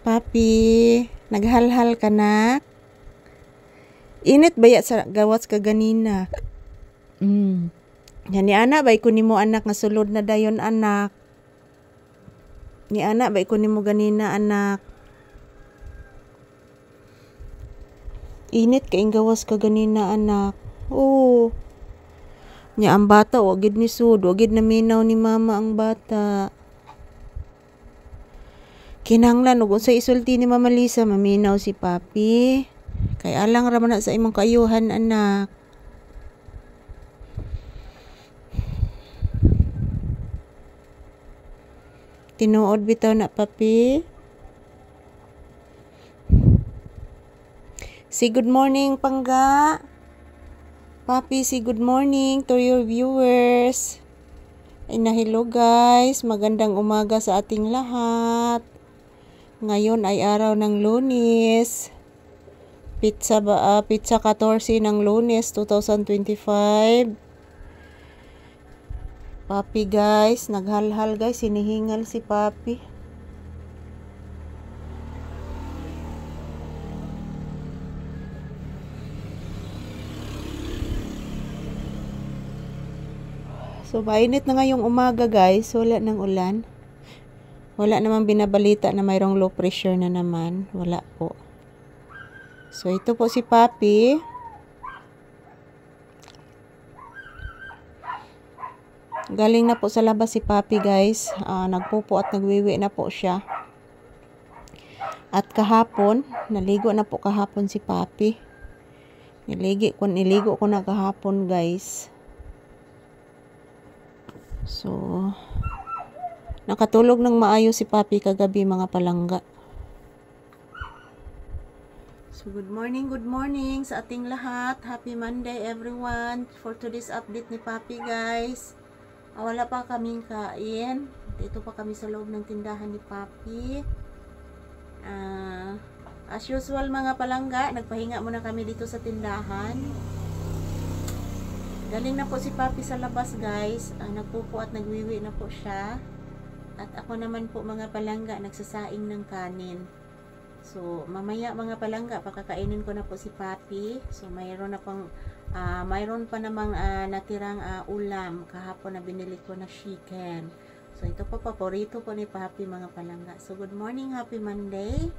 Papi, naghalhal ka na? Init ba sa gawas ka ganina? Yan ni anak, bay ko nimo anak nga sulod na dayon anak. Ni anak, bay ko nimo ganina anak. Init kaing gawas ka ganina anak. Oo. Nya ang bata, wagid ni sud, wagid naminaw ni mama ang bata. Kinahanglan ug unsay isulti ni Mama Lisa maminaw si Papi. Kay alang ra man na sa imong kaayuhan anak. Tinuod bitaw na Papi. Say good morning Pangga. Papi, say good morning to your viewers. Ay na hello guys, magandang umaga sa ating lahat. Ngayon ay araw ng Lunes. Pizza 14 ng Lunes 2025. Papi guys, naghalhal guys, hinihingal si Papi. So mainit na ngayong umaga guys, wala ng ulan. Wala namang binabalita na mayroong low pressure na naman. Wala po. So, ito po si Papi. Galing na po sa labas si Papi, guys. Nagpupo at nagwiwi na po siya. At kahapon, naligo na po kahapon si Papi. Niligo ko na kahapon, guys. So, nakatulog ng maayos si Papi kagabi mga palangga. So good morning sa ating lahat. Happy Monday everyone. For today's update ni Papi guys. Wala pa kaming kain. Dito pa kami sa loob ng tindahan ni Papi. As usual mga palangga, nagpahinga muna kami dito sa tindahan. Galing na po si Papi sa labas guys. Nagpupo at nagwiwi na po siya. At ako naman po mga palangga, nagsasaing ng kanin. So, mamaya mga palangga, pakakainin ko na po si Papi. So, mayroon pa namang natirang ulam. Kahapon na binili ko na chicken. So, ito po paborito po ni Papi mga palangga. So, good morning, happy Monday.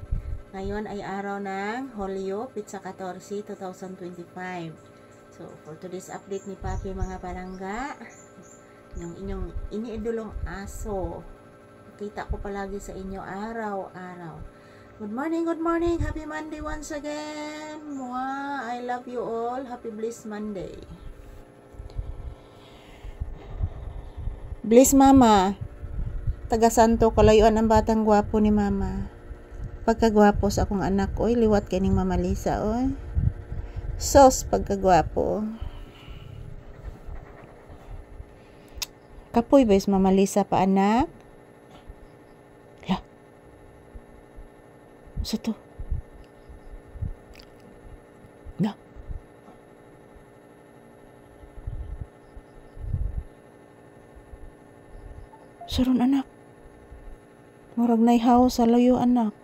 Ngayon ay araw ng Hulyo, Pizza 14, 2025. So, for today's update ni Papi mga palangga, yung inyong iniidolong aso. Kita ko palagi sa inyo araw-araw. Good morning, happy Monday once again. Mwah, I love you all. Happy blessed Monday. Bless Mama. Taga Santo, kalayuan ang batang gwapo ni Mama. Pagkagwapo sa akong anak, oy, liwat kining Mama Lisa, oy. Sos, pagkagwapo. Kapoy ba Mama Lisa pa anak? Sa to? Na. Saron anak. Murag naihaw sa layo anak.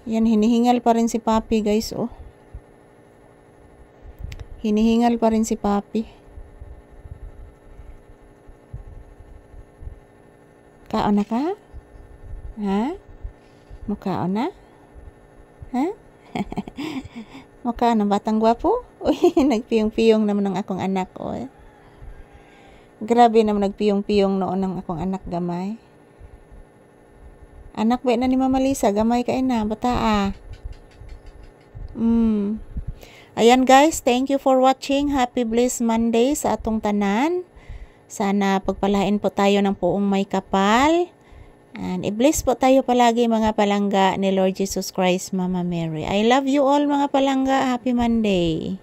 Yan, hinihingal pa rin si Papi guys, oh. Hinihingal pa rin si Papi. Kaon na ka? Ha? Mukhaon na? Ha? Mukhaon ng batang gwapo? Uy, nagpiyong-piyong naman ng akong anak, oh. Grabe naman nagpiyong-piyong noon ng akong anak gamay. Anak ba na ni Mama Lisa, gamay ka na, bata Ayan guys, thank you for watching. Happy blessed Monday sa atong tanan. Sana pagpalain po tayo ng puong may kapal. And i-bless po tayo palagi mga palangga ni Lord Jesus Christ, Mama Mary. I love you all mga palangga. Happy Monday.